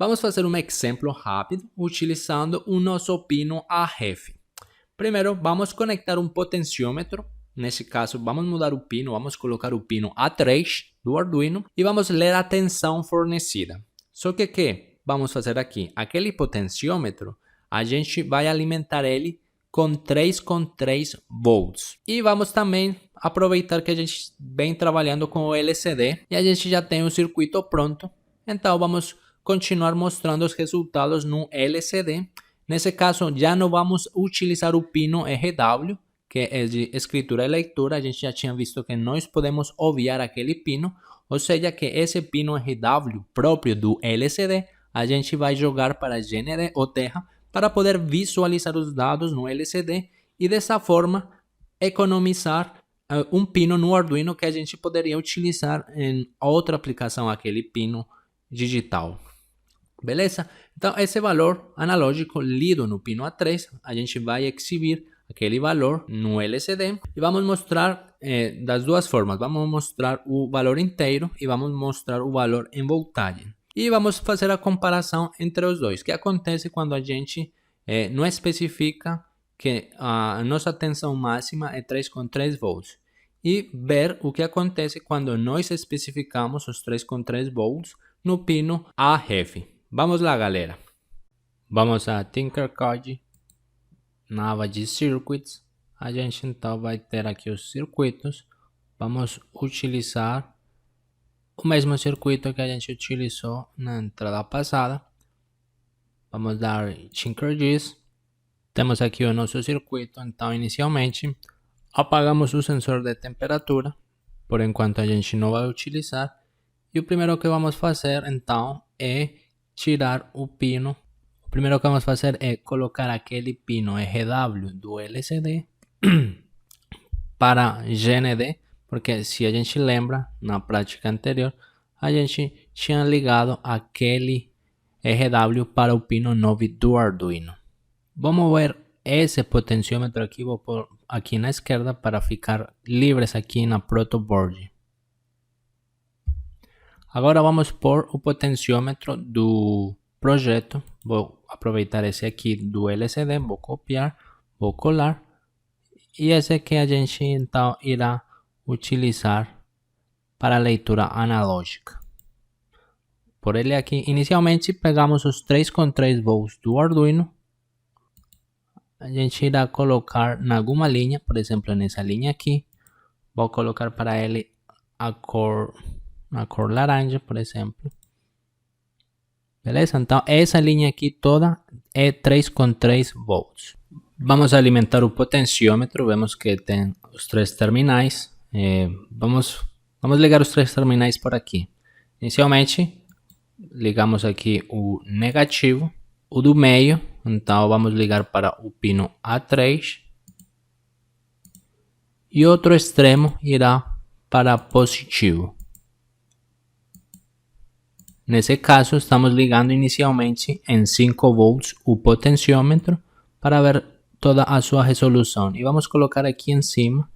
Vamos fazer um exemplo rápido utilizando o nosso pino AF. Primeiro, vamos conectar um potenciômetro. Nesse caso, vamos mudar o pino, vamos colocar o pino A3 do Arduino e vamos ler a tensão fornecida. Só que o que vamos fazer aqui? Aquele potenciômetro, a gente vai alimentar ele com 3,3 volts. E vamos também aproveitar que a gente vem trabalhando com o LCD e a gente já tem o circuito pronto. Então vamos continuar mostrando os resultados no LCD. Nesse caso, já não vamos utilizar o pino RW, que é de escritura e leitura. A gente já tinha visto que nós podemos obviar aquele pino, ou seja, que esse pino RW próprio do LCD, a gente vai jogar para GND ou Terra para poder visualizar os dados no LCD e dessa forma economizar um pino no Arduino que a gente poderia utilizar em outra aplicação, aquele pino digital. Beleza? Então, esse valor analógico lido no pino A3, a gente vai exibir aquele valor no LCD e vamos mostrar das duas formas. Vamos mostrar o valor inteiro e vamos mostrar o valor em voltagem. E vamos fazer a comparação entre os dois. O que acontece quando a gente não especifica que a nossa tensão máxima é 3,3 volts. E ver o que acontece quando nós especificamos os 3,3 volts no pino AF. Vamos lá, galera. Vamos a Tinkercad, na aba de Circuits. A gente então vai ter aqui os circuitos. Vamos utilizar o mesmo circuito que a gente utilizou na entrada passada. Vamos dar Tinkergis. Temos aqui o nosso circuito. Então, inicialmente, apagamos o sensor de temperatura. Por enquanto, a gente não vai utilizar. E o primeiro que vamos fazer, então, é tirar o pino. O primeiro que vamos fazer é colocar aquele pino RW do LCD para GND, porque se a gente lembra, na prática anterior, a gente tinha ligado aquele RW para o pino 9 do Arduino. Vamos ver esse potenciômetro aqui, vou pôr aqui na esquerda para ficar livres aqui na protoboard. Agora vamos pôr o potenciômetro do projeto. Vou aproveitar esse aqui do LCD, vou copiar, vou colar. E esse aqui a gente então irá utilizar para a leitura analógica. Por ele aqui, inicialmente pegamos os 3,3 volts do Arduino. A gente irá colocar em alguma linha, por exemplo nessa linha aqui. Vou colocar para ele a cor laranja, por exemplo. Beleza? Então essa linha aqui toda é 3,3 volts. Vamos alimentar o potenciômetro. Vemos que tem os três terminais. Vamos ligar os três terminais por aqui. Inicialmente ligamos aqui o negativo, o do meio. Então vamos ligar para o pino A3 e outro extremo irá para positivo. Nesse caso, estamos ligando inicialmente em 5 volts o potenciômetro para ver toda a sua resolução. E vamos colocar aqui em cima,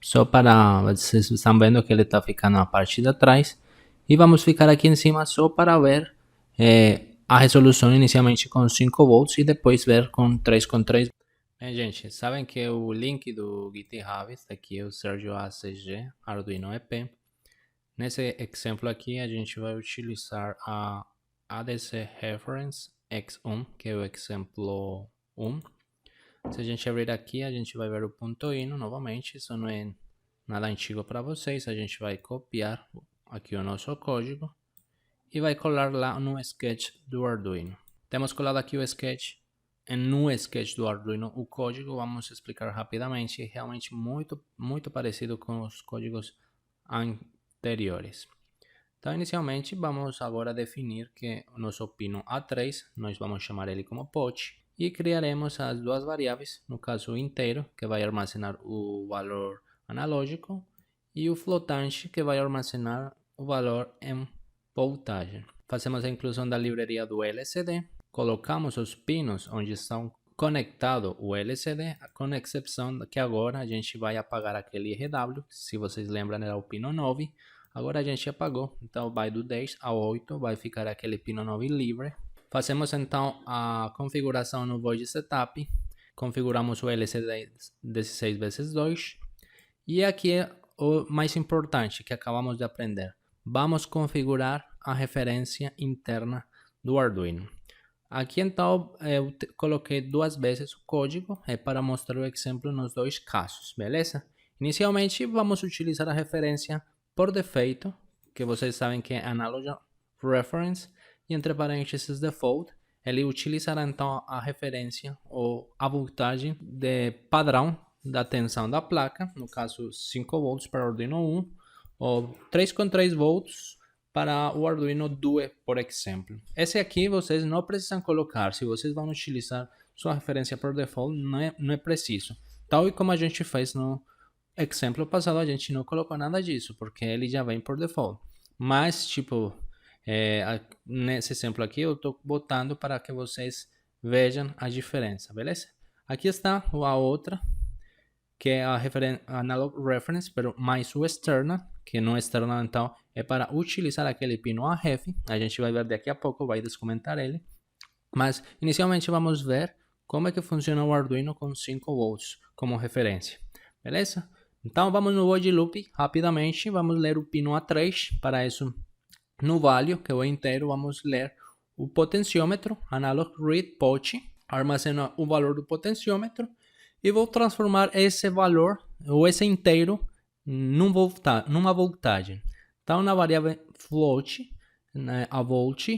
só para vocês estão vendo que ele está ficando na parte de trás. E vamos ficar aqui em cima só para ver a resolução inicialmente com 5 volts e depois ver com 3,3. Bem, gente, sabem que o link do GitHub está aqui, o Sergio ACG Arduino EP. Nesse exemplo aqui, a gente vai utilizar a ADC Reference X1, que é o exemplo 1. Se a gente abrir aqui, a gente vai ver o ponto .ino novamente. Isso não é nada antigo para vocês. A gente vai copiar aqui o nosso código e vai colar lá no sketch do Arduino. Temos colado aqui o sketch. No sketch do Arduino, o código, vamos explicar rapidamente, é realmente muito parecido com os códigos anteriores. Então, inicialmente, vamos agora definir que o nosso pino A3, nós vamos chamar ele como pot, e criaremos as duas variáveis, no caso o inteiro, que vai armazenar o valor analógico, e o flotante, que vai armazenar o valor em voltagem. Fazemos a inclusão da livraria do LCD, colocamos os pinos onde estão conectado o LCD, com exceção que agora a gente vai apagar aquele RW, se vocês lembram era o pino 9, Agora a gente apagou, então vai do 10 ao 8, vai ficar aquele pino novo e livre. Fazemos então a configuração no Void Setup, configuramos o LCD 16x2 e aqui é o mais importante que acabamos de aprender. Vamos configurar a referência interna do Arduino. Aqui então eu coloquei 2 vezes o código para mostrar o exemplo nos 2 casos, beleza? Inicialmente vamos utilizar a referência por defeito, que vocês sabem que é Analog Reference, e entre parênteses default, ele utilizará então a referência ou a voltagem de padrão da tensão da placa, no caso 5 volts para o Arduino 1, ou 3,3 volts para o Arduino Due, por exemplo. Esse aqui vocês não precisam colocar, se vocês vão utilizar sua referência por default, não é preciso. Tal e como a gente fez no exemplo passado, a gente não colocou nada disso, porque ele já vem por default. Mas, tipo, nesse exemplo aqui, eu estou botando para que vocês vejam a diferença, beleza? Aqui está a outra, que é a Analog Reference, pero mais o externa, que no externa então é para utilizar aquele pino AF. A gente vai ver daqui a pouco, vai descomentar ele. Mas inicialmente vamos ver como é que funciona o Arduino com 5 volts como referência, beleza? Então vamos no Void Loop rapidamente, vamos ler o pino A3, para isso no value, que é o inteiro, vamos ler o potenciômetro, Analog Read Poch, armazena o valor do potenciômetro, e vou transformar esse valor, ou esse inteiro, numa voltagem. Então, na variável float, né, a volt,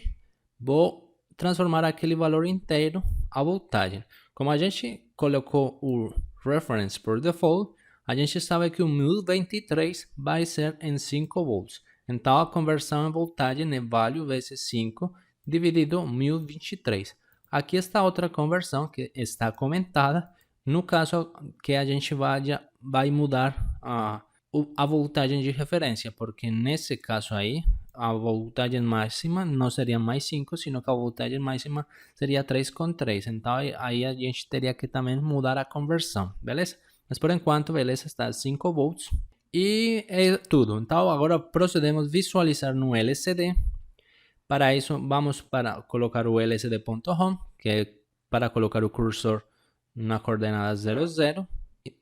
vou transformar aquele valor inteiro a voltagem. Como a gente colocou o reference por default, a gente sabe que o 1023 vai ser em 5 volts. Então, a conversão em voltagem é value vezes 5 dividido 1023. Aqui está outra conversão que está comentada, no caso que a gente vai mudar a voltagem de referência, porque nesse caso aí, a voltagem máxima não seria mais 5, sino que a voltagem máxima seria 3,3. Então aí a gente teria que também mudar a conversão, beleza? Mas por enquanto, beleza, está 5 volts. E é tudo. Então agora procedemos a visualizar no LCD. Para isso, vamos para colocar o lcd.home, que é para colocar o cursor na coordenada 00.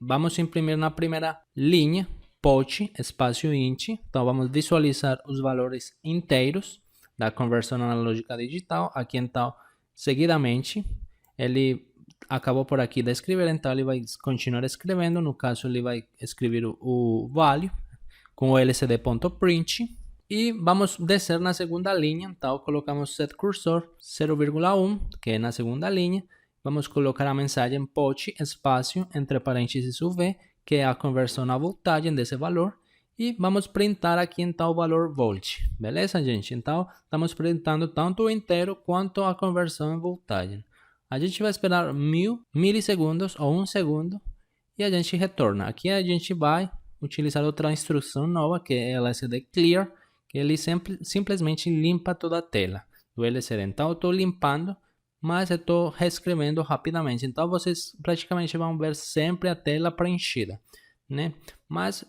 Vamos imprimir na primeira linha, poch, espaço int. Então vamos visualizar os valores inteiros da conversão analógica digital. Aqui então, seguidamente, ele acabou por aqui de escrever, então ele vai continuar escrevendo. No caso, ele vai escrever o value com o lcd.print. E vamos descer na segunda linha, então colocamos set cursor 0,1, que é na segunda linha. Vamos colocar a mensagem poch, espaço, entre parênteses UV, que é a conversão na voltagem desse valor. E vamos printar aqui então o valor volt. Beleza, gente? Então, estamos printando tanto o inteiro quanto a conversão em voltagem. A gente vai esperar 1000 milissegundos ou 1 segundo e a gente retorna. Aqui a gente vai utilizar outra instrução nova, que é LCD Clear, que ele simplesmente limpa toda a tela do LCD. Então, eu estou limpando, mas eu estou reescrevendo rapidamente. Então, vocês praticamente vão ver sempre a tela preenchida, né? Mas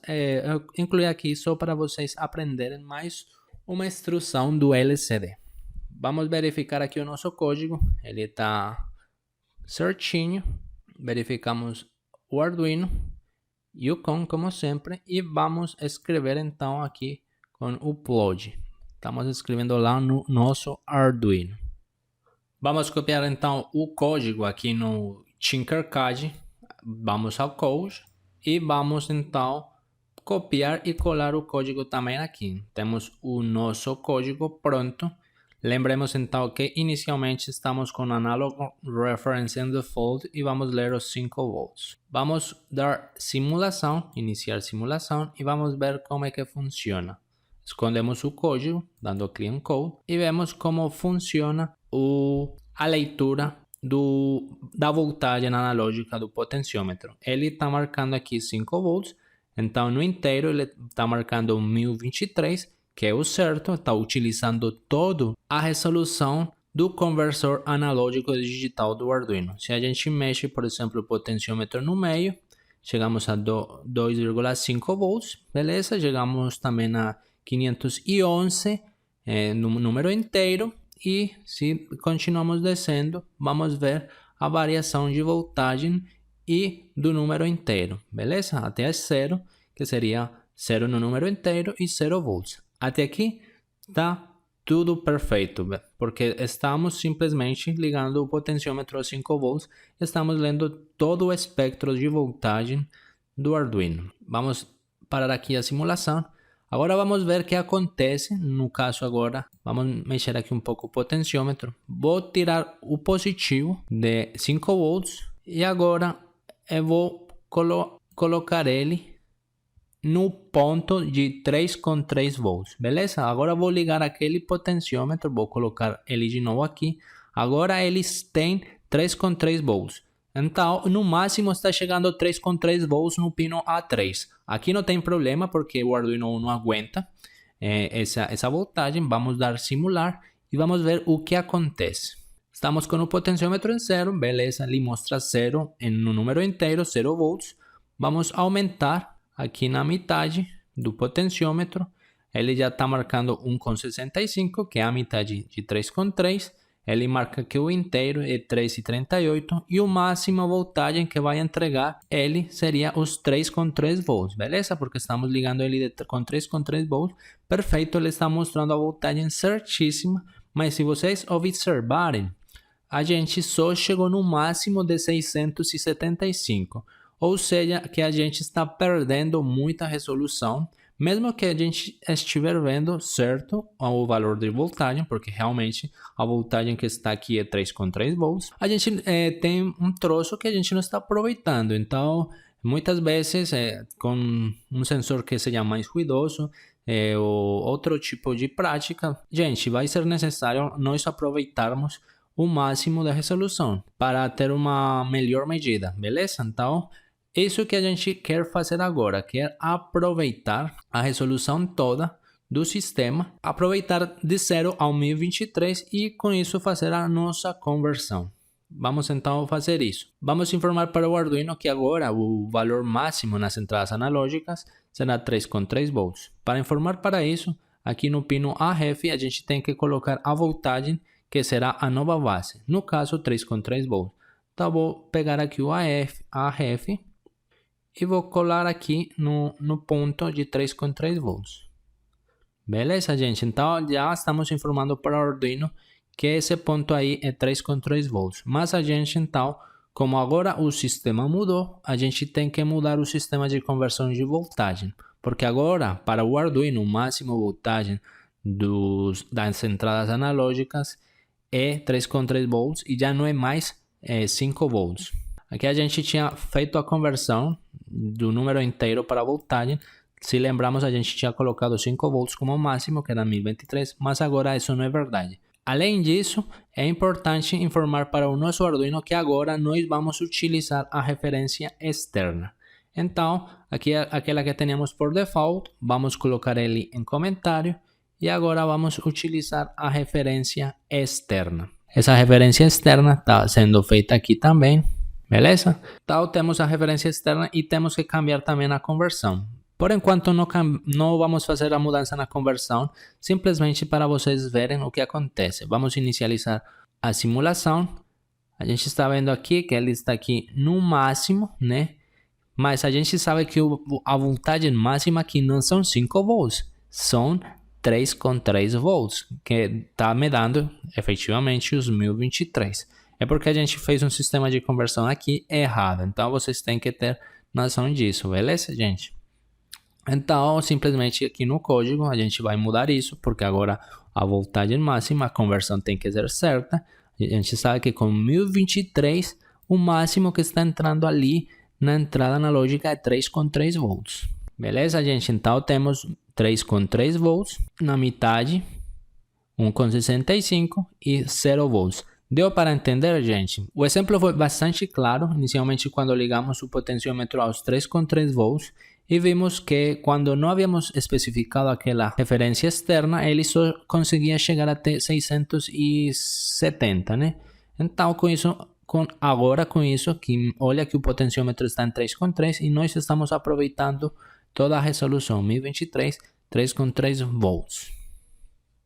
eu incluí aqui só para vocês aprenderem mais uma instrução do LCD. Vamos verificar aqui o nosso código. Ele está certinho. Verificamos o Arduino e o COM, como sempre. E vamos escrever então aqui com o upload. Estamos escrevendo lá no nosso Arduino. Vamos copiar então o código aqui no Tinkercad. Vamos ao code e vamos então copiar e colar o código também aqui. Temos o nosso código pronto. Lembremos então que inicialmente estamos com Analog Reference in Default e vamos ler os 5 volts. Vamos dar simulação, iniciar simulação e vamos ver como é que funciona. Escondemos o código, dando Clean Code e vemos como funciona a leitura da voltagem analógica do potenciômetro. Ele está marcando aqui 5 volts, então no inteiro ele está marcando 1023, que é o certo, está utilizando toda a resolução do conversor analógico digital do Arduino. Se a gente mexe, por exemplo, o potenciômetro no meio, chegamos a 2,5 volts, beleza? Chegamos também a 511 no número inteiro. E se continuamos descendo, vamos ver a variação de voltagem e do número inteiro, beleza? Até 0, que seria 0 no número inteiro e 0 volts. Até aqui está tudo perfeito, porque estamos simplesmente ligando o potenciômetro a 5 volts e estamos lendo todo o espectro de voltagem do Arduino. Vamos parar aqui a simulação. Agora vamos ver o que acontece. No caso agora, vamos mexer aqui um pouco o potenciômetro. Vou tirar o positivo de 5 volts e agora eu vou colocar ele no ponto de 3,3 volts, beleza? Agora vou ligar aquele potenciômetro, vou colocar ele de novo aqui. Agora eles têm 3,3 volts. Então, no máximo está chegando a 3,3 volts no pino A3. Aqui não tem problema porque o Arduino não aguenta essa voltagem. Vamos dar simular e vamos ver o que acontece. Estamos com o potenciômetro em 0, beleza? Ele mostra 0 no número inteiro, 0 volts. Vamos aumentar aqui na metade do potenciômetro. Ele já está marcando 1,65, que é a metade de 3,3. Ele marca que o inteiro é 3,38 e o máximo voltagem que vai entregar ele seria os 3,3 volts, beleza? Porque estamos ligando ele com 3,3 volts. Perfeito, ele está mostrando a voltagem certíssima, mas se vocês observarem, a gente só chegou no máximo de 675, ou seja, que a gente está perdendo muita resolução. Mesmo que a gente estiver vendo certo o valor de voltagem, porque realmente a voltagem que está aqui é 3,3 volts, a gente tem um troço que a gente não está aproveitando. Então, muitas vezes, com um sensor que seja mais ruidoso ou outro tipo de prática, gente, vai ser necessário nós aproveitarmos o máximo da resolução para ter uma melhor medida, beleza? Então, isso que a gente quer fazer agora, quer aproveitar a resolução toda do sistema, aproveitar de 0 ao 1023 e com isso fazer a nossa conversão. Vamos então fazer isso. Vamos informar para o Arduino que agora o valor máximo nas entradas analógicas será 3,3 volts. Para informar para isso, aqui no pino AREF a gente tem que colocar a voltagem que será a nova base, no caso 3,3 volts. Então vou pegar aqui o AREF e vou colar aqui no ponto de 3,3 volts. Beleza, gente? Então já estamos informando para o Arduino que esse ponto aí é 3,3 volts. Mas a gente então, como agora o sistema mudou, a gente tem que mudar o sistema de conversão de voltagem. Porque agora, para o Arduino, o máximo voltagem das entradas analógicas é 3,3 volts e já não é mais 5 volts. Aqui a gente tinha feito a conversão do número inteiro para a voltagem. Se lembramos, a gente tinha colocado 5 volts como máximo, que era 1023, mas agora isso não é verdade. Além disso, é importante informar para o nosso Arduino que agora nós vamos utilizar a referência externa. Então, aqui é aquela que teníamos por default, vamos colocar ele em comentário e agora vamos utilizar a referência externa. Essa referência externa está sendo feita aqui também. Beleza? Então temos a referência externa e temos que cambiar também a conversão. Por enquanto não vamos fazer a mudança na conversão, simplesmente para vocês verem o que acontece. Vamos inicializar a simulação. A gente está vendo aqui que ele está aqui no máximo, né? Mas a gente sabe que a voltagem máxima aqui não são 5 volts, são 3,3 volts, que está me dando efetivamente os 1023. É porque a gente fez um sistema de conversão aqui errado. Então, vocês têm que ter noção disso, beleza, gente? Então, simplesmente aqui no código, a gente vai mudar isso, porque agora a voltagem máxima, a conversão tem que ser certa. A gente sabe que com 1023, o máximo que está entrando ali na entrada analógica é 3,3 volts. Beleza, gente? Então, temos 3,3 volts na metade, 1,65 e 0 volts. Deu para entender, gente? O exemplo foi bastante claro, inicialmente quando ligamos o potenciômetro aos 3,3 volts e vimos que quando não havíamos especificado aquela referência externa, ele só conseguia chegar até 670, né? Então, com isso, olha que o potenciômetro está em 3,3 e nós estamos aproveitando toda a resolução 1023 3,3 volts.